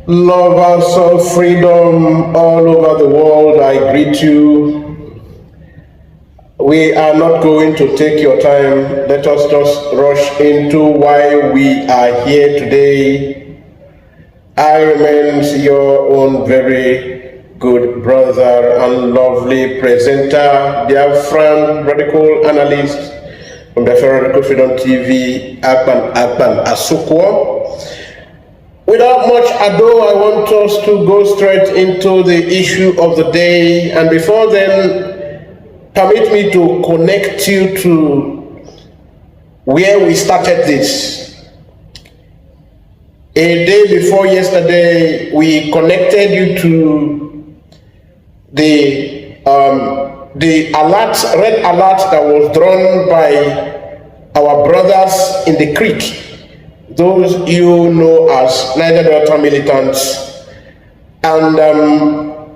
Lovers of freedom all over the world, I greet you. We are not going to take your time. Let us just rush into why we are here today. I remain your own very good brother and lovely presenter, dear friend, radical analyst from the Radical Freedom TV, Ekpa Asukwo. Without much ado, I want us to go straight into the issue of the day. And before then, permit me to connect you to where we started this. A day before yesterday, we connected you to the red alert that was drawn by our brothers in the creek. Those you know as Niger Delta militants, and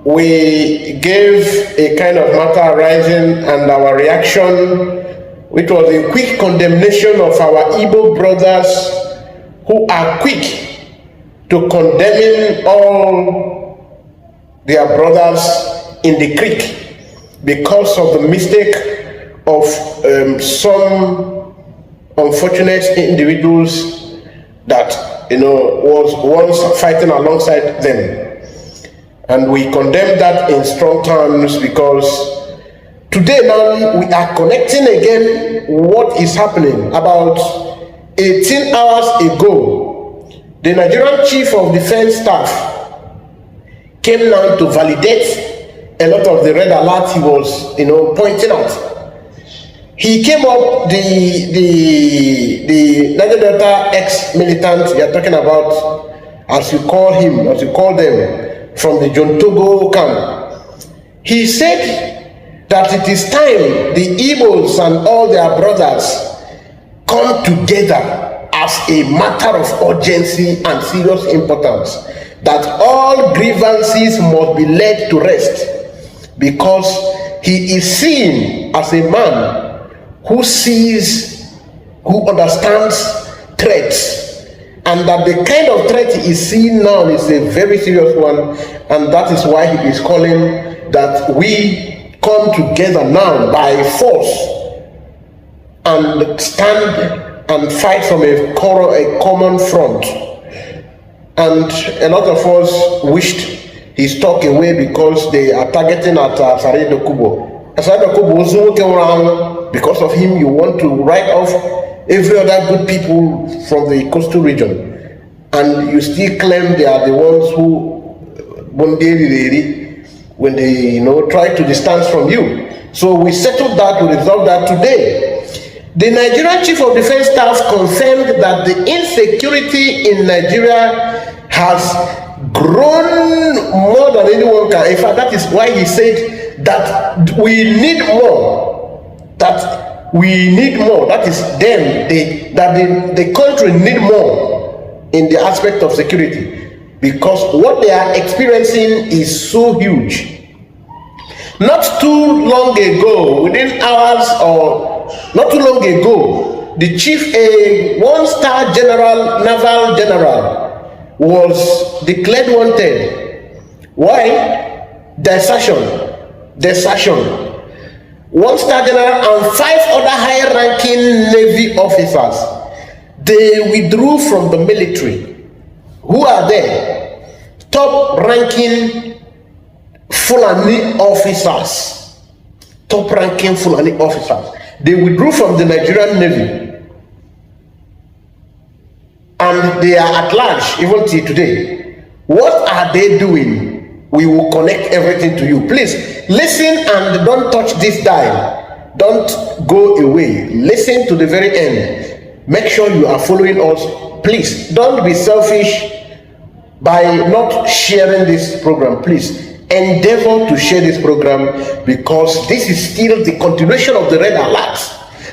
we gave a kind of matter arising and our reaction, which was a quick condemnation of our Igbo brothers who are quick to condemning all their brothers in the creek because of the mistake of some unfortunate individuals that was once fighting alongside them. And we condemn that in strong terms, because today now we are connecting again what is happening. About 18 hours ago, the Nigerian Chief of Defense Staff came now to validate a lot of the red alert he was pointing out. He came up, the Niger Delta ex-militant you are talking about, as you call him, as you call them, from the John Togo camp. He said that it is time the Igbos and all their brothers come together as a matter of urgency and serious importance, that all grievances must be laid to rest, because he is seen as a man who sees, who understands threats, and that the kind of threat he is seeing now is a very serious one, and that is why he is calling that we come together now by force and stand and fight from a common front. And a lot of us wished his talk away because they are targeting at Saredo Kubo. Because of him, you want to write off every other good people from the coastal region, and you still claim they are the ones who when they try to distance from you. So we settled that, we resolved that today. The Nigerian Chief of Defense Staff confirmed that the insecurity in Nigeria has grown more than anyone can. In fact, that is why he said that we need more. That is them, that the country need more in the aspect of security, because what they are experiencing is so huge. Not too long ago, within hours or not too long ago, the chief, a one-star general, naval general, was declared wanted. Why? Desertion. One-star general and 5 other high-ranking Navy officers, they withdrew from the military. Who are they? Top-ranking Fulani officers. Top-ranking Fulani officers. They withdrew from the Nigerian Navy. And they are at large, even till today. What are they doing? We will connect everything to you. Please listen and don't touch this dial. Don't go away. Listen to the very end. Make sure you are following us. Please don't be selfish by not sharing this program. Please endeavor to share this program, because this is still the continuation of the red alert.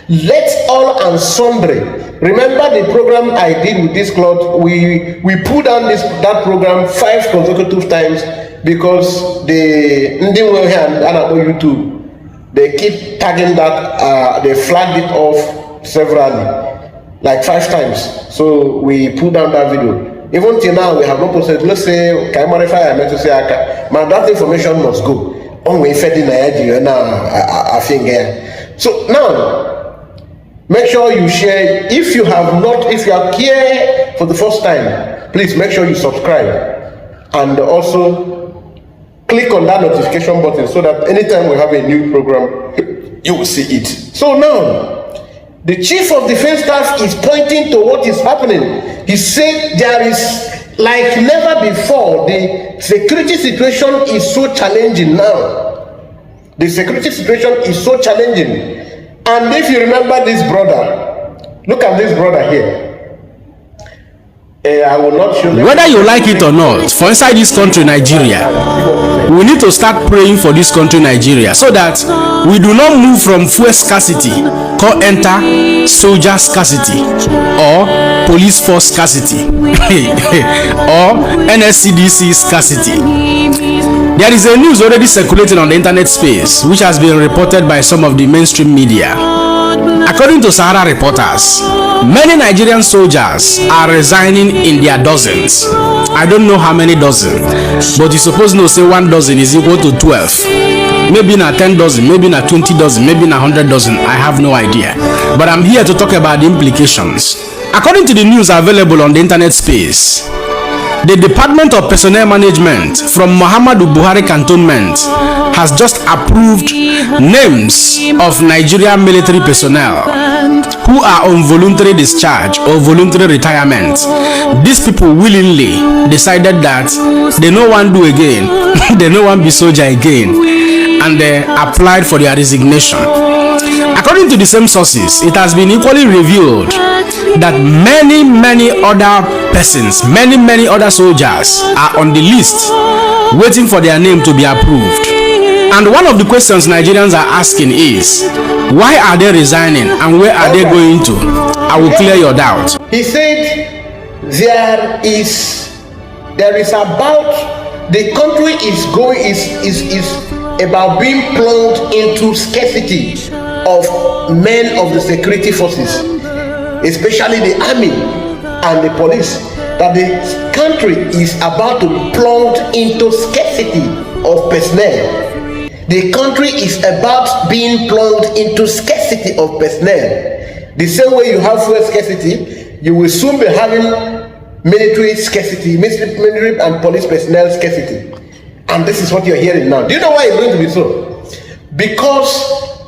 Let all and sundry. Remember the program I did with this cloth? We put down that program 5 consecutive times, because the YouTube, they keep tagging that, they flagged it off severally, like 5 times. So we put down that video. Even till now, we have not posted. Let's say, can I modify a message? Man, that information must go. On we fed in I think. So now, make sure you share. If you are here for the first time, please make sure you subscribe and also click on that notification button so that anytime we have a new program, you will see it. So now, the Chief of Defense Staff is pointing to what is happening. He said there is like never before. The security situation is so challenging now. The security situation is so challenging. And if you remember this brother, look at this brother here. I will not show them. Whether you like it or not, for inside this country, Nigeria, we need to start praying for this country, Nigeria, so that we do not move from fuel scarcity, call enter soldier scarcity, or police force scarcity, or NSCDC scarcity. There is a news already circulating on the internet space, which has been reported by some of the mainstream media. According to Sahara reporters, many Nigerian soldiers are resigning in their dozens. I don't know how many dozen, but you suppose know say 1 dozen is equal to 12. Maybe not 10 dozen, maybe not 20 dozen, maybe not 100 dozen. I have no idea. But I'm here to talk about the implications. According to the news available on the internet space, the Department of Personnel Management from Muhammadu Buhari Cantonment has just approved names of Nigerian military personnel who are on voluntary discharge or voluntary retirement. These people willingly decided that they no one do again, they no one be soldier again, and they applied for their resignation. According to the same sources, it has been equally revealed that many other persons, many other soldiers are on the list waiting for their name to be approved. And one of the questions Nigerians are asking is, why are they resigning and where are they going to? I will clear your doubt. He said there is about the country is about being plunged into scarcity of men of the security forces, especially the army and the police, that the country is about to plunge into scarcity of personnel. The country is about being plunged into scarcity of personnel. The same way you have fuel scarcity, you will soon be having military scarcity, military and police personnel scarcity. And this is what you're hearing now. Do you know why it's going to be so? Because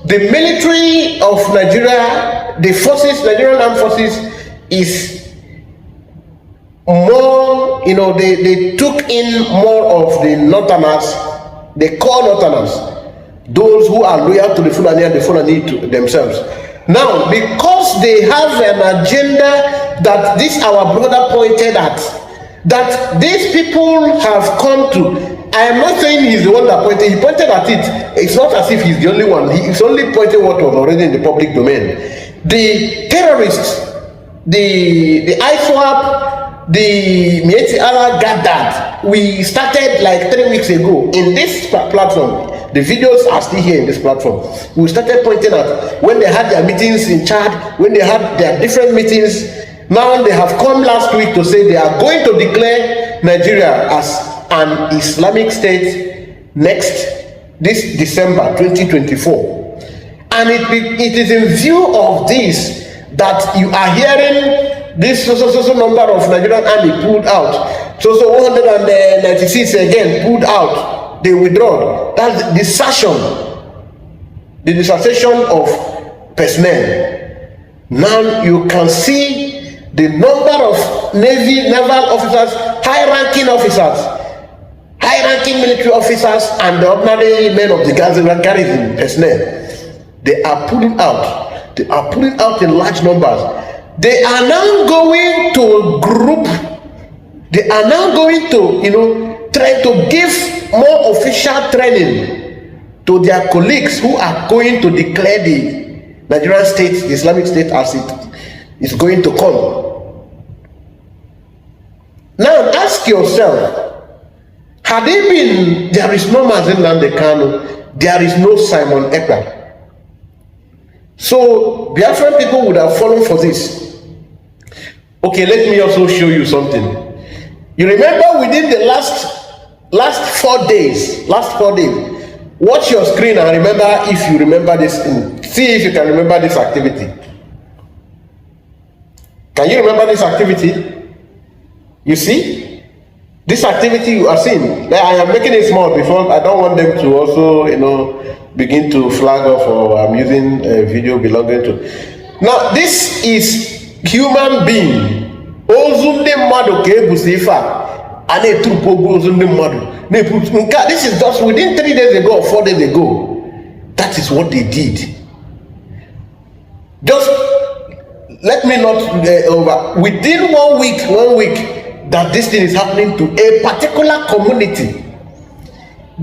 the military of Nigeria, the forces, Nigerian armed forces, is more, they took in more of the northerners, the core northerners, those who are loyal to the Fulani and the Fulani to themselves. Now, because they have an agenda that this our brother pointed at, that these people have come to, I am not saying he's the one that pointed, he pointed at it. It's not as if he's the only one. He's only pointing what was already in the public domain. The terrorists, the ISWAP, the Mieti Allah gathered. We started like 3 weeks ago in this platform. The videos are still here in this platform. We started pointing at when they had their meetings in Chad, when they had their different meetings. Now they have come last week to say they are going to declare Nigeria as an Islamic state this December 2024. And it is in view of this that you are hearing this so number of Nigerian army pulled out. So 196 again pulled out. They withdraw. That's the desertion. The desertion of personnel. Now you can see the number of naval officers, high-ranking officers, high-ranking military officers, and the ordinary men of the garrison personnel. They are pulling out. They are pulling out in large numbers. They are now going to group. They are now going to try to give more official training to their colleagues who are going to declare the Nigerian state, the Islamic state, as it is going to come. Now ask yourself, had it been there is no Mazin Landekano, there is no Simon Ekpa, so Biafran people would have fallen for this. Okay, let me also show you something. You remember within the last 4 days, watch your screen and remember if you remember this thing. See if you can remember this activity. Can you remember this activity? You see? This activity you are seeing. I am making it small before I don't want them to also, begin to flag off, or I'm using a video belonging to. Now, this is human being. This is just within 3 days ago or 4 days ago. That is what they did. Just let me not over. Within 1 week that this thing is happening to a particular community,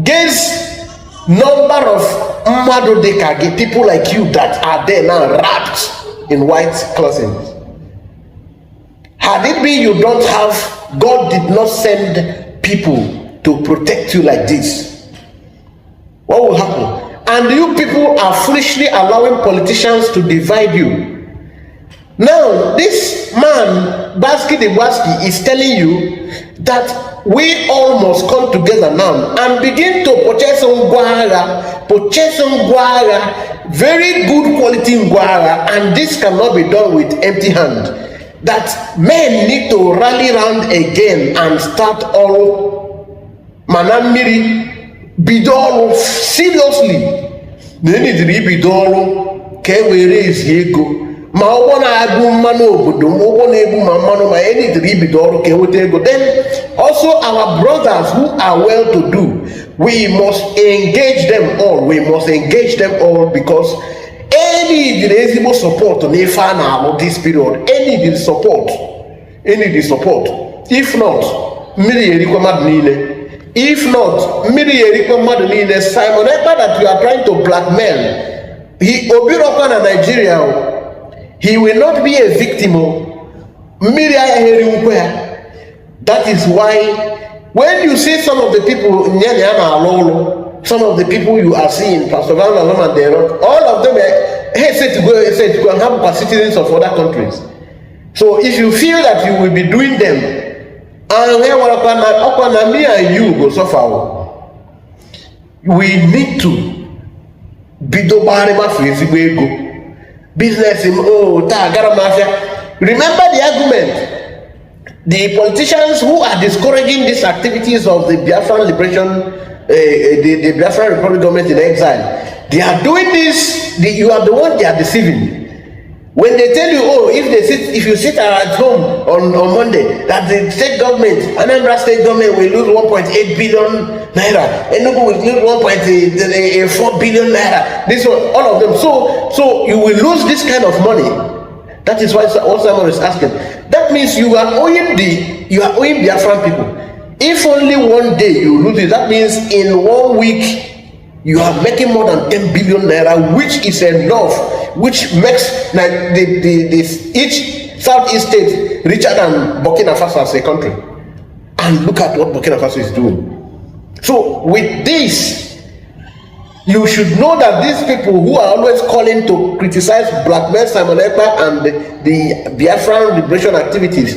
guess number of Madodekage people like you that are there now wrapped in white clothing. Had it been you don't have, God did not send people to protect you like this, what will happen? And you people are foolishly allowing politicians to divide you. Now, this man, Baski the Baski, is telling you that we all must come together now and begin to purchase Ngwara, very good quality Ngwara, and this cannot be done with empty hand. That men need to rally round again and start all Manamiri Bidoro seriously. They need to be Bidoro, can we raise Yego? Ma agu mano obodo ma ebu ma mano ma any to be Bidoro, can we take go? Then also our brothers who are well to do, we must engage them all. We must engage them all, because any reasonable support on Efana this period, any support. If not, Simon Ekpa that you are trying to blackmail, Nigeria, he will not be a victim. That is why when you see some of the people, some of the people you are seeing, Pastor Van and all of them said to go and have citizens of other countries. So if you feel that you will be doing them, and me and you go suffer, we need to be the business in mafia. Remember the argument. The politicians who are discouraging these activities of the Biafran liberation, the Biafran Republic government in exile, they are doing this. You are the one they are deceiving. When they tell you, if you sit at home on Monday, that the state government, Anambra state government will lose 1.8 billion naira, Enugu will lose 1.4 billion naira. This one, all of them. So you will lose this kind of money. That is why what someone is asking. That means you are owing Biafran people. If only one day you lose it, that means in 1 week you are making more than 10 billion naira, which is enough, which makes each Southeast state richer than Burkina Faso as a country. And look at what Burkina Faso is doing. So with this, you should know that these people who are always calling to criticize blackmail Simon Ekpa and the Biafran liberation activities,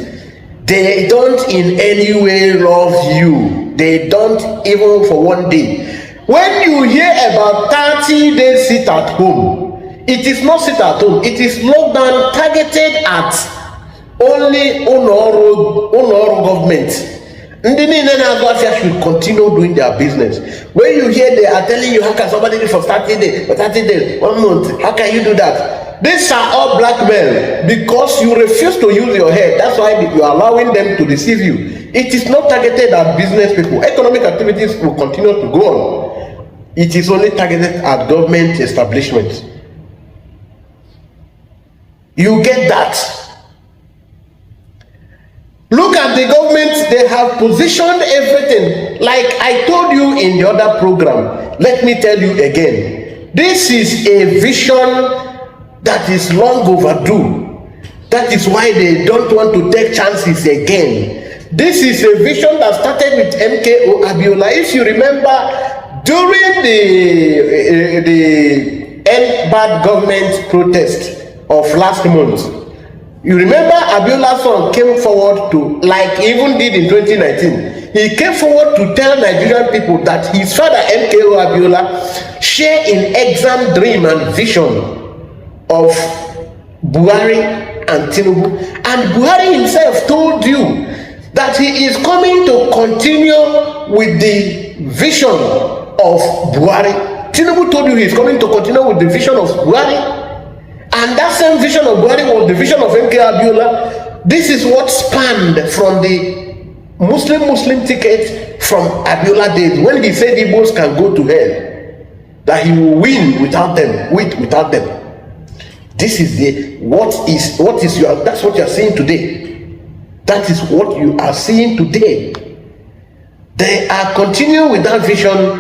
they don't in any way love you. They don't even for 1 day. When you hear about 30 days sit at home, it is not sit at home, it is lockdown targeted at only Honor government. Ndini should continue doing their business. When you hear they are telling you, how can somebody do for 30 days, 1 month, how can you do that? These are all blackmail because you refuse to use your head. That's why you are allowing them to deceive you. It is not targeted at business people. Economic activities will continue to go on. It is only targeted at government establishments. You get that? Look at the government, they have positioned everything. Like I told you in the other program, let me tell you again. This is a vision that is long overdue. That is why they don't want to take chances again. This is a vision that started with MKO Abiola. If you remember, during the End Bad Government protest of last month, You remember Abiola's son came forward to, like he even did in 2019, he came forward to tell Nigerian people that his father, MKO Abiola, share in exam dream and vision of Buhari and Tinubu. And Buhari himself told you that he is coming to continue with the vision of Buhari. Tinubu told you he is coming to continue with the vision of Buhari. And that same vision of Buhari was the vision of MK Abiola. This is what spanned from the Muslim ticket from Abiola days, when he said Igbos can go to hell, that he will win without them, without them. This is that's what you are seeing today. That is what you are seeing today. They are continuing with that vision.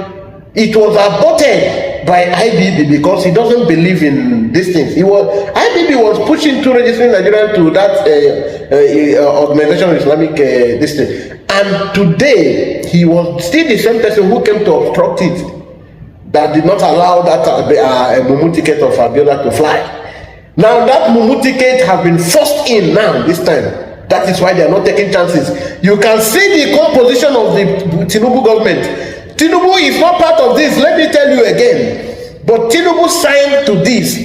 It was aborted by IBB because he doesn't believe in these things. IBB was pushing to registering Nigeria to that Organization of Islamic this thing. And today he was still the same person who came to obstruct it, that did not allow that Mumu ticket of Abiola to fly. Now that Mumu ticket has been forced in now this time. That is why they are not taking chances. You can see the composition of the Tinubu government. Tinubu is not part of this, let me tell you again. But Tinubu signed to this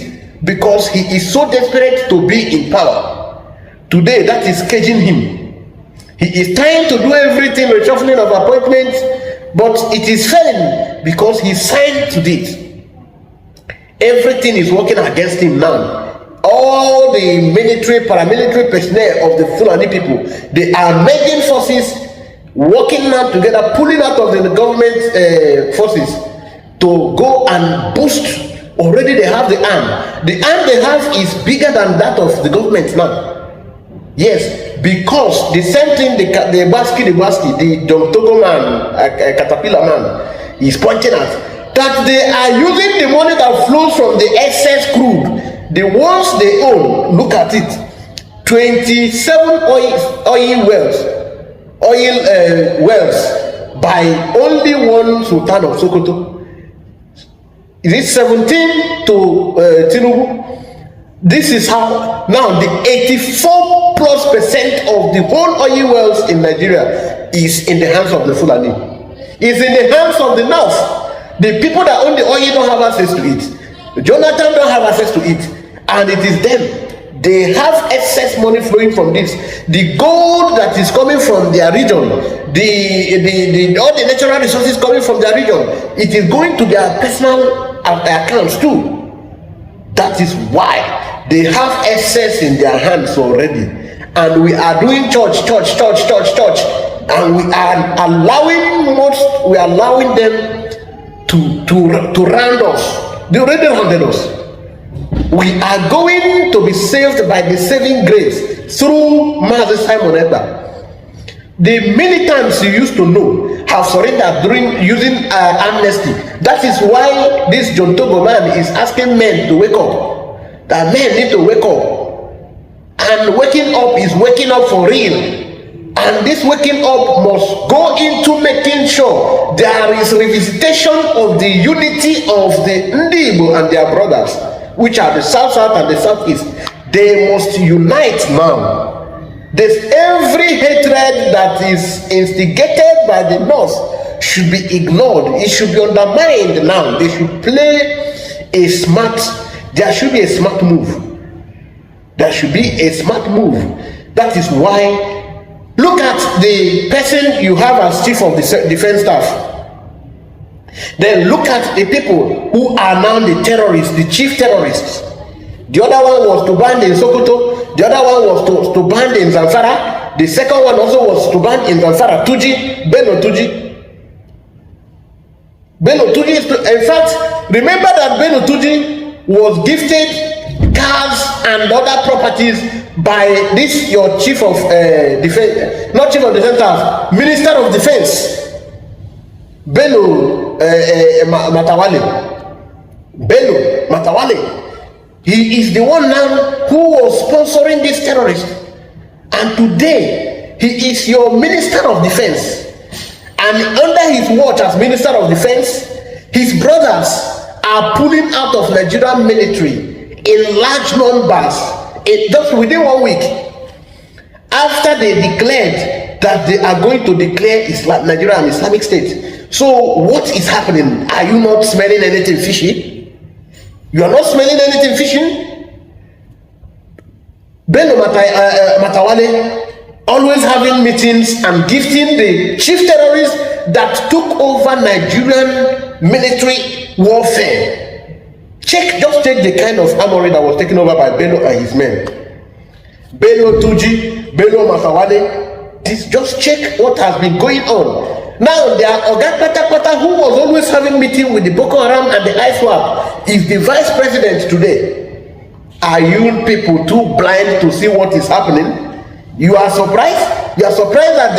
because he is so desperate to be in power. Today, that is caging him. He is trying to do everything, reshuffling of appointments, but it is failing because he signed to this. Everything is working against him now. All the military, paramilitary personnel of the Fulani people, they are merging forces, working now together, pulling out of the government forces to go and boost. Already they have the arm. The arm they have is bigger than that of the government now. Yes, because the same thing the Togo man, Caterpillar man, is pointing at, that they are using the money that flows from the excess crude, the ones they own. Look at it, 27 oil wells by only one Sultan of Sokoto. Is it 17 to Tinubu? This is how now the 84+% of the whole oil wells in Nigeria is in the hands of the Fulani. Is in the hands of the North. The people that own the oil don't have access to it. Jonathan don't have access to it, and it is them. They have excess money flowing from this. The gold that is coming from their region, all the natural resources coming from their region, it is going to their personal accounts too. That is why they have excess in their hands already. And we are doing church, and we are allowing them to round us. They already rounded us. We are going to be saved by the saving grace through Master Simon Ekpa. The militants you used to know have surrendered during using amnesty. That is why this John Togo man is asking men to wake up. That men need to wake up. And waking up is waking up for real. And this waking up must go into making sure there is revisitation of the unity of the Ndibo and their brothers, which are the South and the Southeast. They must unite now. There's every hatred that is instigated by the North should be ignored. It should be undermined now. They should play there should be a smart move. There should be a smart move. That is why, look at the person you have as chief of the defense staff. Then look at the people who are now the terrorists, the chief terrorists. The other one was to ban in Sokoto. The other one was to ban in Zamfara. The second one also was to ban in Zamfara. Bello Tuji. In fact, remember that Bello Tuji was gifted cars and other properties by this your chief of defense, not chief of defense staff, minister of defense, Bello Matawale. He is the one now who was sponsoring this terrorist, and today he is your minister of defense. And under his watch as minister of defense, his brothers are pulling out of Nigerian military in large numbers just within 1 week, after they declared that they are going to declare Nigeria an Islamic State. So what is happening? Are you not smelling anything fishy? You are not smelling anything fishy? Bello Matawalle always having meetings and gifting the chief terrorists that took over Nigerian military warfare. Just check the kind of armory that was taken over by Bello and his men. Bello Tuji, Bello Matawalle, just check what has been going on. Now, there are Oga Kata, who was always having meeting with the Boko Haram and the ISWAP, is the vice president today. Are you people too blind to see what is happening? You are surprised? You are surprised that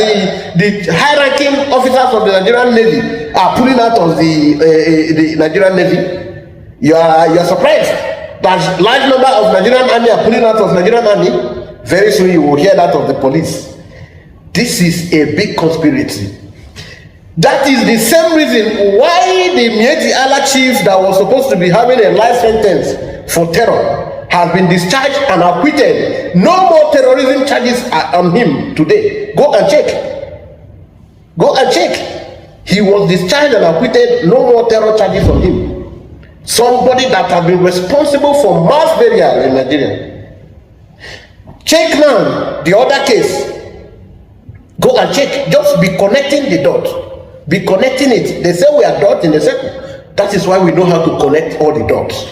the high-ranking officers of the Nigerian Navy are pulling out of the Nigerian Navy? You are surprised that large number of Nigerian army are pulling out of Nigerian army? Very soon you will hear that of the police. This is a big conspiracy. That is the same reason why the Mieti Allah chief that was supposed to be having a life sentence for terror has been discharged and acquitted. No more terrorism charges are on him today. Go and check. Go and check. He was discharged and acquitted. No more terror charges on him. Somebody that has been responsible for mass burial in Nigeria. Check now the other case. Go and check. Just be connecting the dots. Be connecting it. They say we are dots in the circle. That is why we know how to connect all the dots.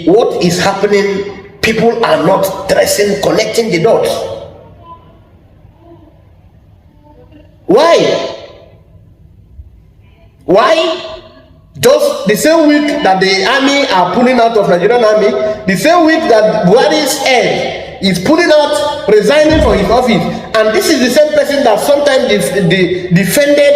What is happening, people are not connecting the dots. Why? Just the same week that the army are pulling out of Nigerian army, the same week that Buhari's head is pulling out, resigning from his office, and this is the same person that sometimes defended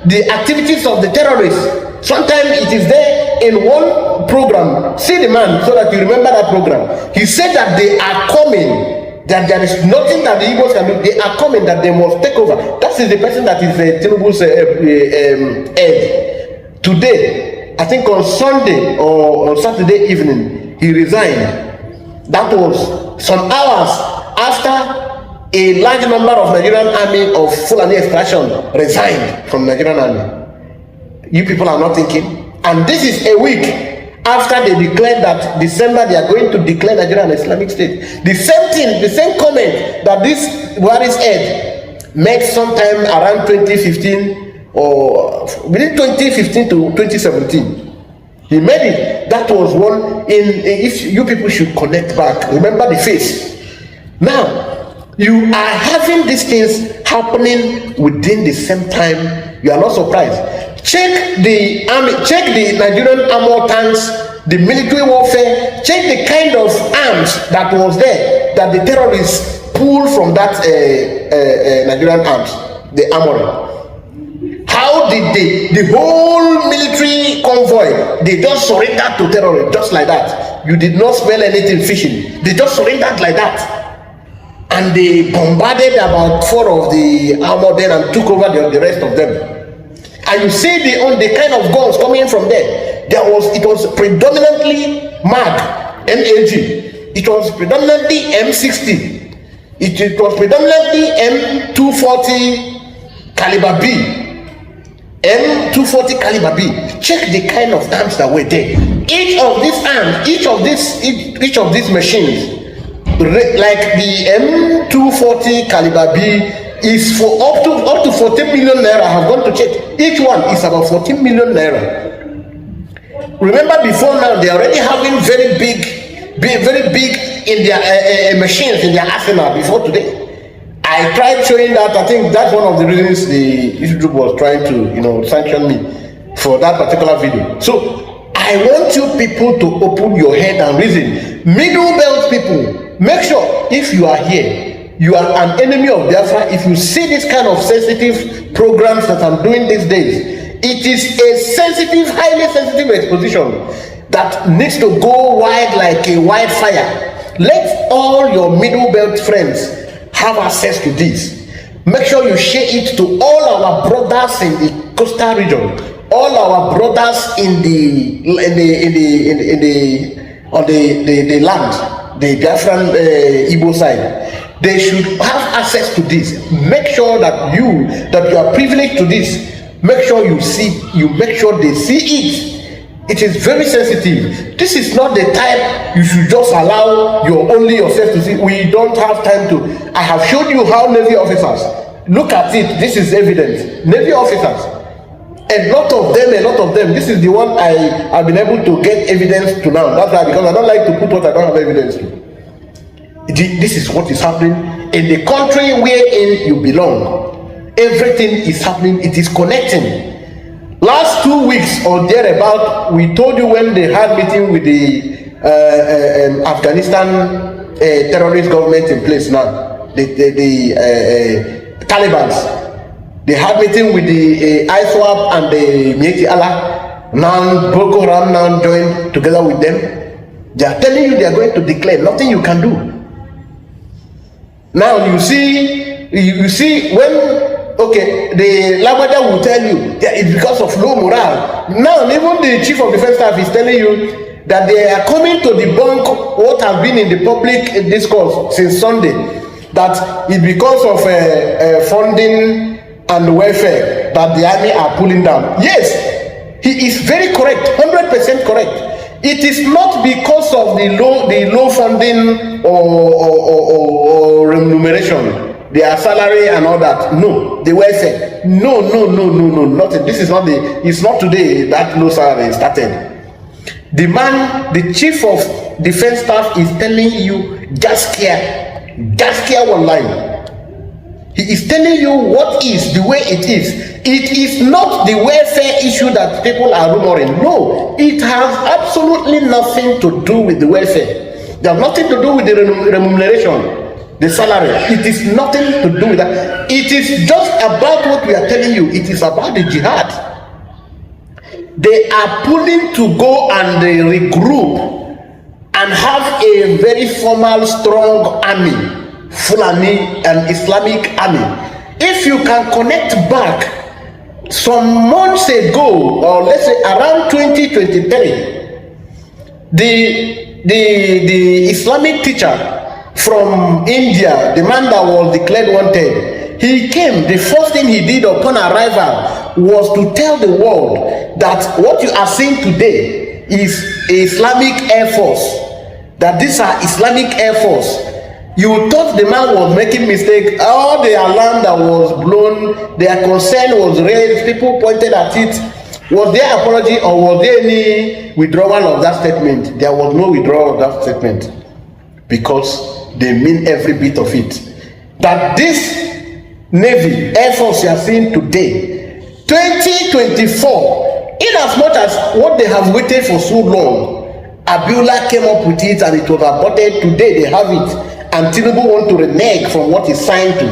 the activities of the terrorists. Sometimes it is there in one program. See the man so that you remember that program. He said that they are coming, that there is nothing that the Igbos can do. They are coming, that they must take over. That is the person that is Tinubu's head. Today, I think on Sunday or on Saturday evening, he resigned. That was some hours after a large number of Nigerian army of Fulani extraction resigned from Nigerian army. You people are not thinking. And this is a week after they declared that December they are going to declare Nigeria an Islamic State. The same thing, the same comment that this Buhari's head made sometime around 2015 or within 2015 to 2017. He made it. That was one if you people should connect back. Remember the face. Now, you are having these things happening within the same time. You are not surprised. Check the army, check the Nigerian armor tanks, the military warfare, check the kind of arms that was there that the terrorists pulled from that Nigerian arms, the armory. How did the whole military convoy, they just surrendered to terrorists just like that? You did not smell anything fishy. They just surrendered like that. And they bombarded about 4 of the armor then and took over the rest of them. And you see the kind of guns coming from there. It was predominantly MAG, MAG. It was predominantly M60. It was predominantly M240 caliber B. M240 caliber B. Check the kind of arms that were there. Each of these arms, each of these machines, like the M240 caliber B, is for up to 14 million naira. I have gone to check. Each one is about 14 million naira. Remember, before now they are already having very big in their machines in their arsenal before today. I tried showing that. I think that's one of the reasons the YouTube was trying to sanction me for that particular video. So I want you people to open your head and reason. Middle belt people, make sure if you are here, you are an enemy of Biafra. If you see this kind of sensitive programs that I'm doing these days, it is a sensitive, highly sensitive exposition that needs to go wide like a wildfire. Let all your middle belt friends have access to this. Make sure you share it to all our brothers in the coastal region, all our brothers in the on the land, the Biafran Igbo side, they should have access to this. Make sure that you are privileged to this. Make sure you make sure they see it. It is very sensitive. This is not the type you should just allow only yourself to see. We don't have time to. I have showed you how Navy officers, look at it. This is evidence. Navy officers, a lot of them. This is the one I have been able to get evidence to now. That's why, because I don't like to put what I don't have evidence to. This is what is happening in the country wherein you belong. Everything is happening. It is connecting. Last 2 weeks or thereabout, we told you when they had meeting with the Afghanistan terrorist government in place now, the Taliban. They had meeting with the ISWAP and the Mieti Allah. Now Boko Haram now joined together with them. They are telling you they are going to declare. Nothing you can do. Now you see when. Okay, the Lagwaja will tell you that it's because of low morale. Now, even the chief of defense staff is telling you that they are coming to debunk what has been in the public discourse since Sunday, that it's because of funding and welfare that the army are pulling down. Yes, he is very correct, 100% correct. It is not because of the low funding or remuneration, their salary and all that. No, the welfare. No, nothing. This is not it's not today that low salary started. The man, the chief of defense staff is telling you Gaskia online. He is telling you what is the way it is. It is not the welfare issue that people are rumoring. No, it has absolutely nothing to do with the welfare. It has nothing to do with the remuneration. The salary, it is nothing to do with that. It is just about what we are telling you. It is about the jihad. They are pulling to go and they regroup and have a very formal, strong army, Fulani and Islamic army. If you can connect back some months ago, or let's say around 2023, the Islamic teacher from India, the man that was declared wanted, he came. The first thing he did upon arrival was to tell the world that what you are seeing today is Islamic Air Force, that these are Islamic Air Force. You thought the man was making mistake. All the alarm that was blown, their concern was raised, people pointed at it. Was there apology or was there any withdrawal of that statement? There was no withdrawal of that statement, because they mean every bit of it. That this Navy, Air Force you are seeing today, 2024, in as much as what they have waited for so long, Abiola came up with it and it was aborted. Today they have it, and Tinubu want to renege from what he signed to.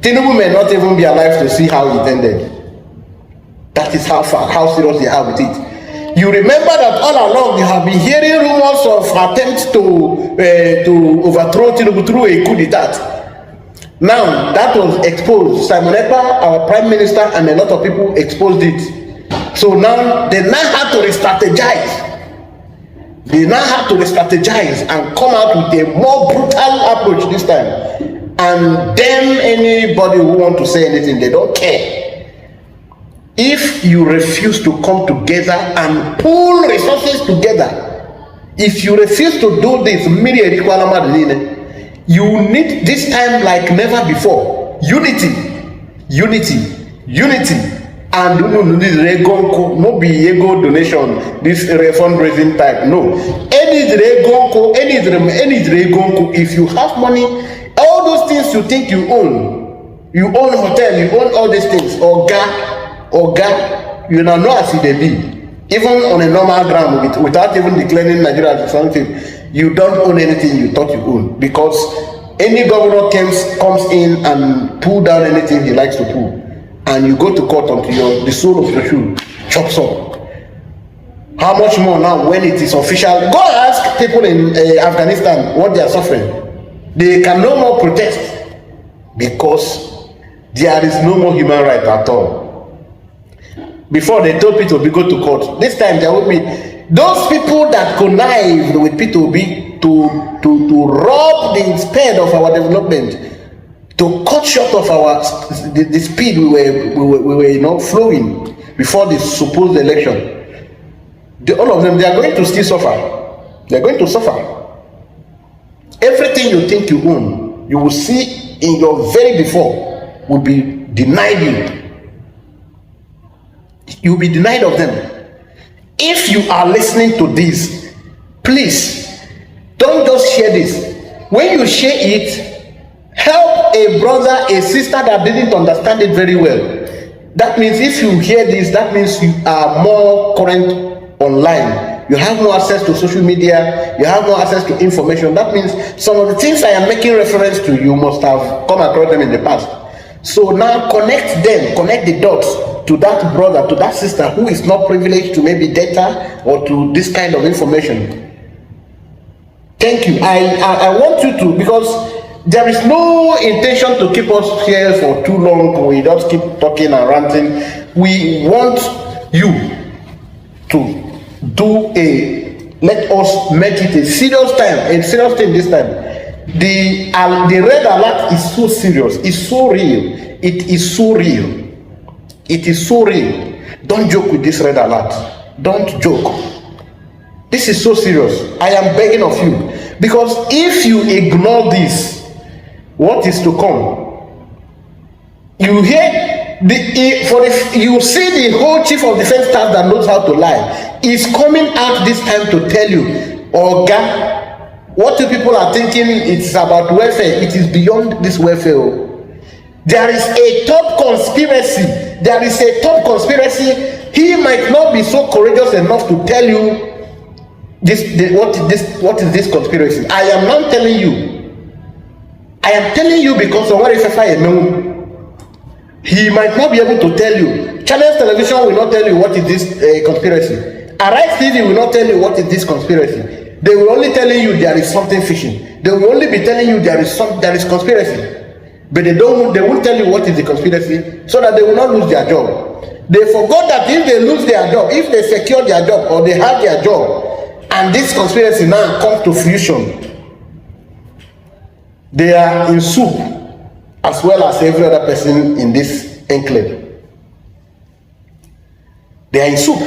Tinubu may not even be alive to see how it ended. That is how serious they are with it. You remember that all along you have been hearing rumors of attempts to overthrow Tinubu through a coup d'etat. Now that was exposed. Simon Ekpa, our prime minister, and a lot of people exposed it. So now they have to re-strategize. They now have to re-strategize and come out with a more brutal approach this time. And then anybody who want to say anything, they don't care. If you refuse to come together and pull resources together, if you refuse to do this, you need this time like never before. Unity. And no be ego donation, this fundraising type. No. If you have money, all those things you think you own hotel, you own all these things, Oga, you know as it be. Even on a normal ground, without even declaring Nigeria as something, you don't own anything you thought you own, because any governor comes in and pull down anything he likes to pull, and you go to court until the sole of your shoe chops up. How much more now when it is official? Go ask people in Afghanistan what they are suffering. They can no more protest because there is no more human right at all. Before they told people to go to court. This time there will be those people that connived with P2B to rob the speed of our development, to cut short of the speed we were flowing before the supposed election, all of them, they are going to still suffer. They are going to suffer. Everything you think you own, you will see in your very before will be denied you. You will be denied of them. If you are listening to this, please don't just share this. When you share it, help a brother, a sister that didn't understand it very well. That means if you hear this, that means you are more current online. You have more access to social media, you have more access to information. That means some of the things I am making reference to, you must have come across them in the past. So now connect them, connect the dots to that brother, to that sister who is not privileged to maybe data or to this kind of information. Thank you. I want you to, because there is no intention to keep us here for too long. We just keep talking and ranting. We want you to let us make it a serious thing this time. The red alert is so serious, it's so real, it is so real. It is so real. Don't joke with this red alert. Don't joke. This is so serious. I am begging of you. Because if you ignore this, what is to come? You hear you see the whole chief of defense staff that knows how to lie is coming out this time to tell you, Oga, what you people are thinking it's about welfare, it is beyond this welfare. There is a top conspiracy. There is a top conspiracy. He might not be so courageous enough to tell you what is this conspiracy. I am not telling you. I am telling you because of what if I know. He might not be able to tell you. Channels Television will not tell you what is this conspiracy. Arise TV will not tell you what is this conspiracy. They will only tell you there is something fishing. They will only be telling you there is conspiracy. But they won't tell you what is the conspiracy, so that they will not lose their job. They forgot that if they lose their job, if they secure their job or they have their job, and this conspiracy now comes to fruition, they are in soup as well as every other person in this enclave. They are in soup.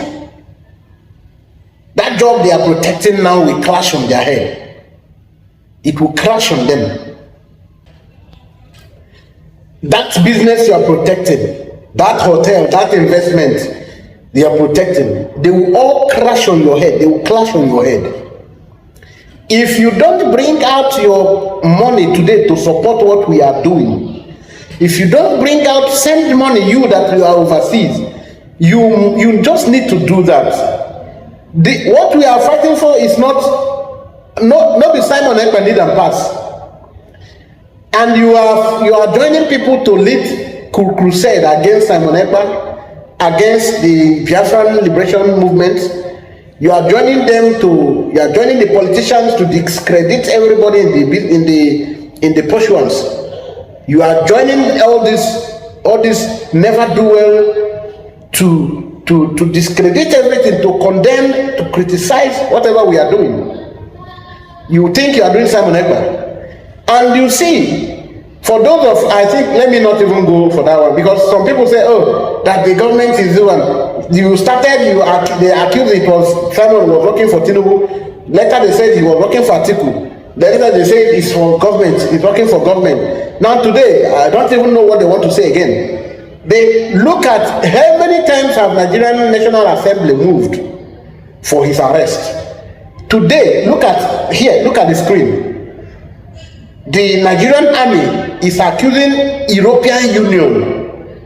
That job they are protecting now will clash on their head. It will crash on them. That business you are protecting, that hotel, that investment they are protecting, they will all crash on your head. They will clash on your head. If you don't bring out your money today to support what we are doing, if you don't bring out, send money, you that you are overseas, you just need to do that. What we are fighting for is not the Simon Ekpa need and pass. And you are joining people to lead crusade against Simon Ekpa, against the Biafran liberation movement. You are joining the politicians to discredit everybody in the pursuance. You are joining all this never do well to discredit everything, to condemn, to criticize whatever we are doing. You think you are doing Simon Ekpa. And you see, for those of, I think, let me not even go for that one, because some people say, oh, that the government is the one. They accused it was Simon was working for Tinubu. Later they said he was working for Atiku. Later they said it's for government, he's working for government. Now today, I don't even know what they want to say again. They look at how many times have Nigerian National Assembly moved for his arrest. Today, look at the screen. The Nigerian army is accusing European Union,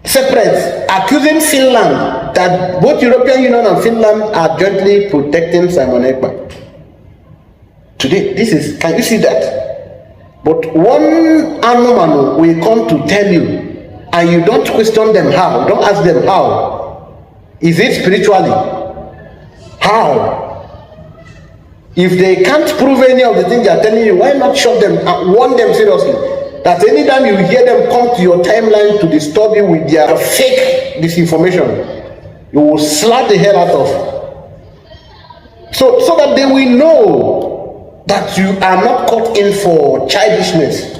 separate, accusing Finland, that both European Union and Finland are jointly protecting Simon Ekpa. Today, can you see that? But one animal will come to tell you, and you don't question them how, don't ask them how. Is it spiritually? How? If they can't prove any of the things they are telling you, why not shut them and warn them seriously? That anytime you hear them come to your timeline to disturb you with their fake disinformation, you will slap the hell out of. So that they will know that you are not caught in for childishness.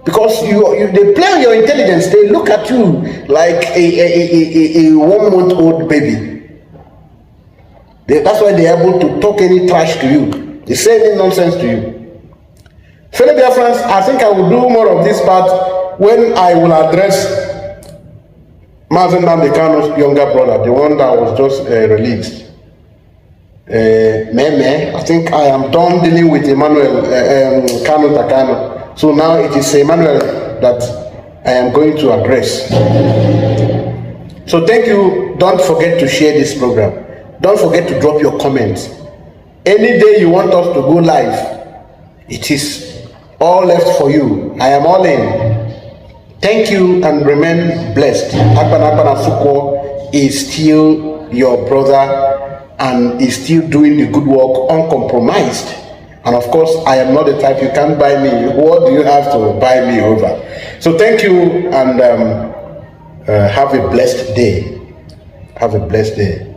Because they play on your intelligence. They look at you like a 1-month-old baby. That's why they're able to talk any trash to you. They say any nonsense to you. Fellow dear friends, I think I will do more of this part when I will address Mazen Nnamdi younger brother, the one that was just released. I think I am done dealing with Emmanuel Kanu Takano. So now it is Emmanuel that I am going to address. So thank you. Don't forget to share this program. Don't forget to drop your comments. Any day you want us to go live, it is all left for you. I am all in. Thank you and remain blessed. Ekpa Fuko is still your brother and is still doing the good work uncompromised. And of course, I am not the type you can't buy me. What do you have to buy me over? So thank you and have a blessed day. Have a blessed day.